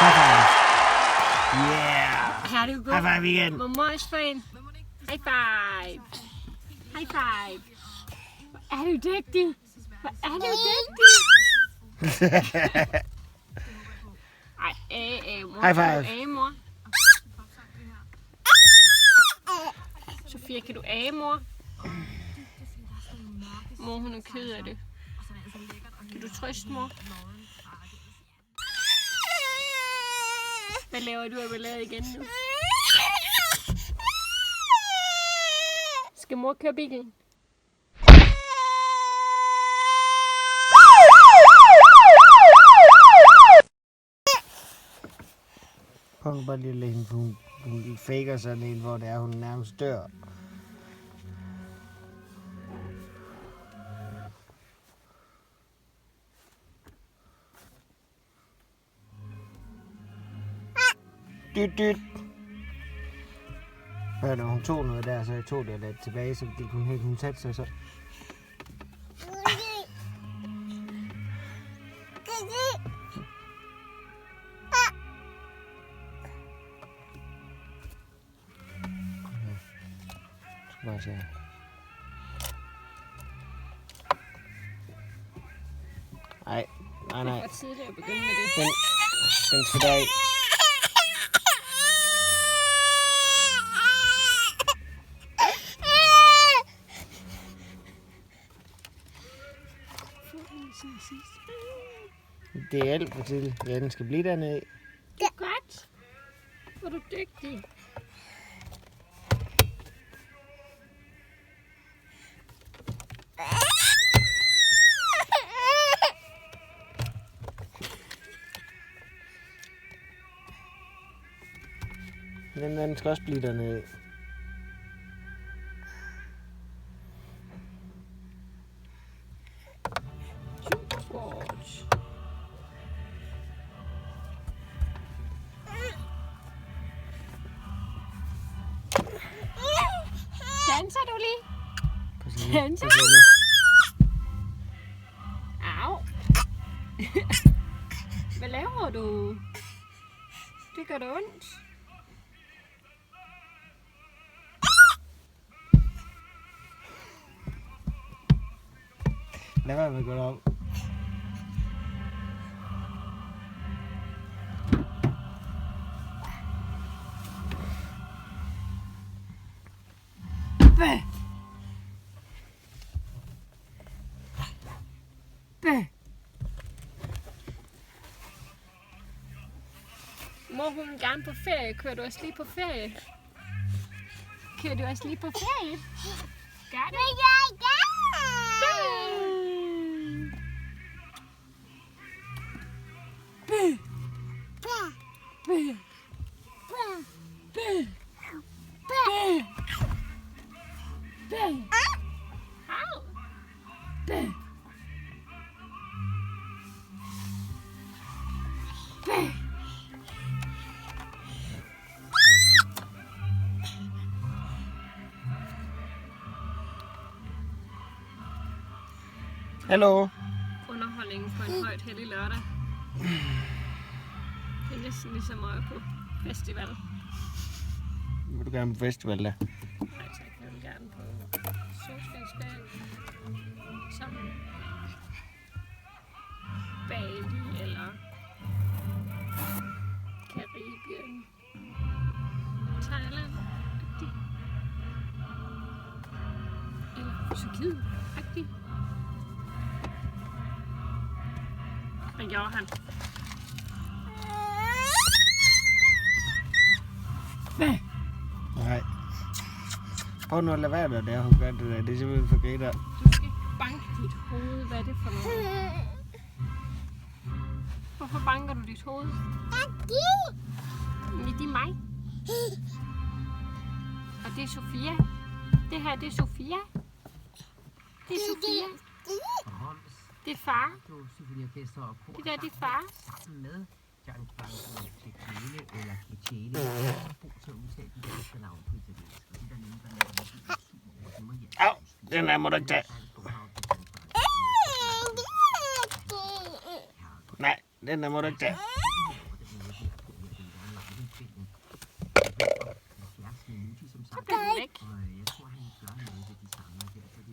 High five. Yeah. Her du går. High five igen. Mormors fan. High five. High five. Hvor er du dygtig. Hvor er du dygtig. Ej, mor. High five. Mor. Sofia, kan du mor? Mor, hun er ked af det. Kan du trøste, mor? Hvad laver du af ballade igen nu? Skal mor køre bilen? Prøv bare lige at lade hende, hun faker sådan en, hvor det er, hun nærmest dør. Dyt. Hør da, hun tog noget der, så jeg tog det lidt tilbage, så gik hun helt, hun satte sig så. Bare se. Nej. Det er for tidligt at begynde med det. Den skal der i. Det er alt for tidligt. Ja, den skal blive dernede. Det er godt. Hvor er du dygtig. Den skal også blive dernede. Danser du lige? Danser du? Au. Hvad laver du? Det gør det ondt. Lad være med at gå derop. Bæh! Bæh! Mor, hun vil gerne på ferie. Kører du også lige på ferie? Kører du også lige på ferie? Gør det? Bæh! Bæh! Bæh! Bæh! Bæh! Au! Bæh! Bæh! Hallo. Underholdning på en højt hellig lørdag. Det er næsten ligesom at på festival. Vil du gerne på festival da? Nej tak, jeg vil gerne på solskinsdag. Som Bali eller Karibien. Thailand. Eller Tyrkiet. Agtigt. Hvad gjorde han? Hvad? Nej. Prøv nu at lade være med det, hun gør det der. Det er simpelthen for griner. Du skal banke dit hoved. Hvad er det for noget? Hvorfor banker du dit hoved? Det er mig. Og det er Sofia. Det her, det er Sofia. Det er Sofia. Det er far. Det der, det er far. Sammen med Gianfranco Cecchini eller Cecchini, er god til at udtale de danske navne på italiensk. De der nemlig Au, den der må du ikke tage. Nej, den der må du ikke tage.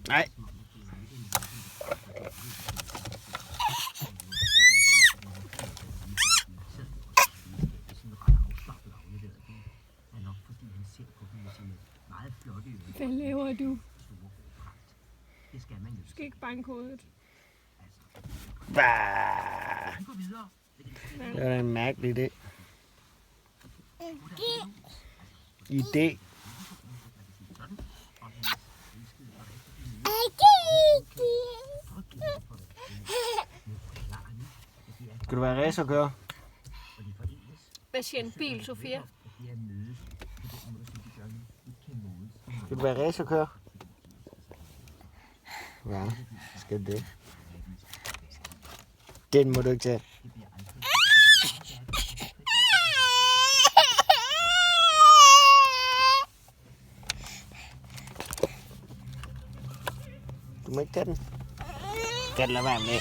Nej. Hvad laver du? Det skal man jo. Du skal ikke banke hovedet. Bah. Vi går videre. Det var da en mærkelig idé. Idé. Skal du være racerkører? Hvad siger en bil, Sofia? Skal du være racerkører? Ja, skal det. Den må du ikke tage. Du må ikke tage den. Skal lade være med.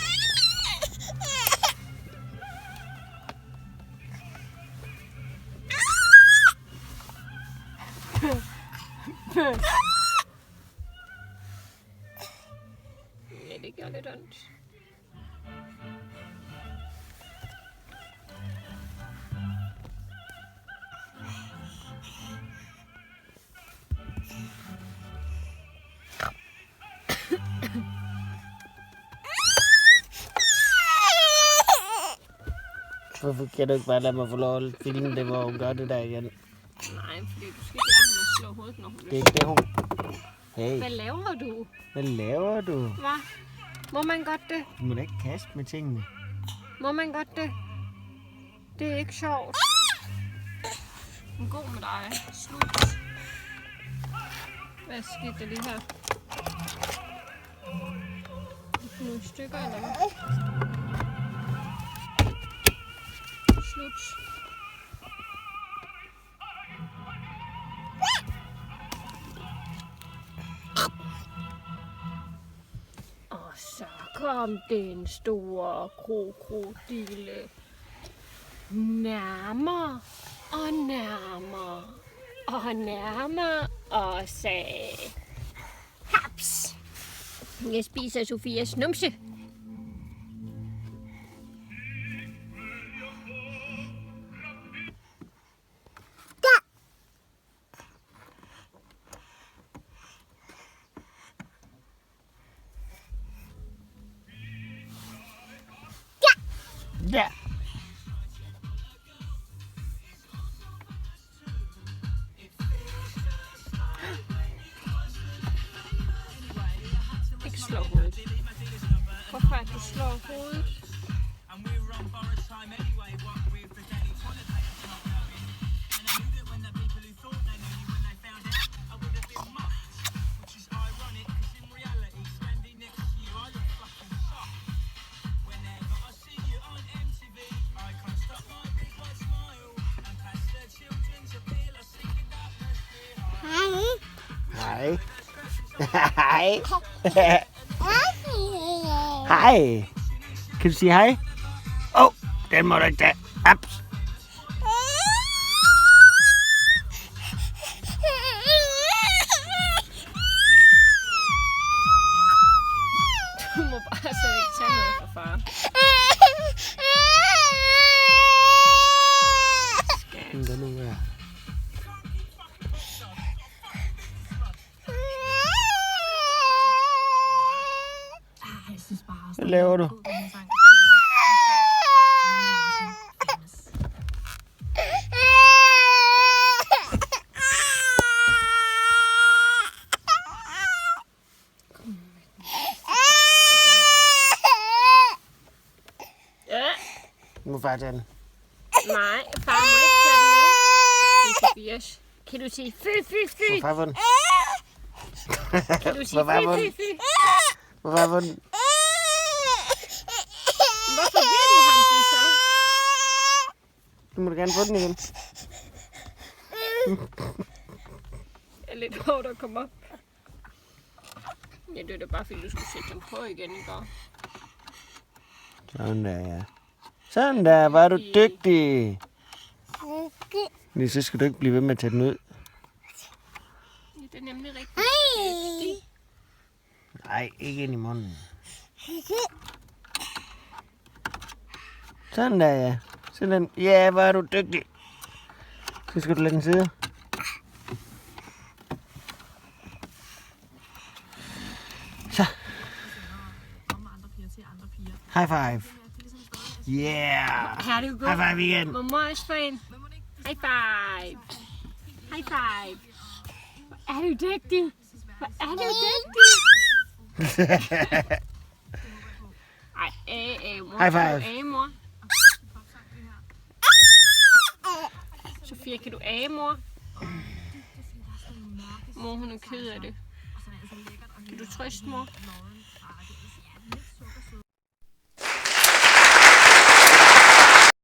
Ja, det gør lidt ondt. Hvorfor kan du ikke bare lade mig få lov at filme det, hvor hun gør det der igen? Nej, fordi du skal ikke lære hende at slå hovedet, når hun Det er ikke det, hun... Hey, Hvad laver du? hvad laver du? Hvad? Må man godt det? Du må da ikke kaste med tingene. Må man godt det? Det er ikke sjovt. God med dig. Slut. Hvad skete der lige her? Nogle stykker eller hvad? Slut. Og så kom den store krokodille nærmere og nærmere og nærmere og sagde: Haps! Jeg spiser Sofias numse. Ja. Ikke slå hovedet. Hvorfor er du slår hovedet? Hej. Hej. Hej. Kan du sige hej? Åh, den må du ikke tage. Ups. Du må bare slet ikke tage noget fra far. Hvad nu er? Hvad laver du? Ja. Nu far tage den. Nej, far må ikke tage den med. Det er Sofias. Kan du sige fy, fy, fy? Må far få den? Kan du sige Må far fy, få fy, den? fy? Må far få den? Hvorfor vil du ham den så? Du må da gerne få den igen. Det er lidt hårdt at komme op. Ja, det er da bare fordi, du skulle sætte dem på igen i går. Sådan der, ja. Sådan der, var du dygtig. Men så skal du ikke blive ved med at tage den ud. Ja, det er nemlig rigtigt. Nej, ikke ind i munden. Sådan der, ja. Sådan. Ja, hvor er du dygtig. Så skal du lade den sidde. Så. High five. Yeah. Her er det jo High five igen. Mamma også for en. High five. High five. Er du dygtig? Hvor er du dygtig? Ej, mor. High five. Mor. Sofia, kan du mor? Mor, hun er ked af det. Kan du trøste, mor?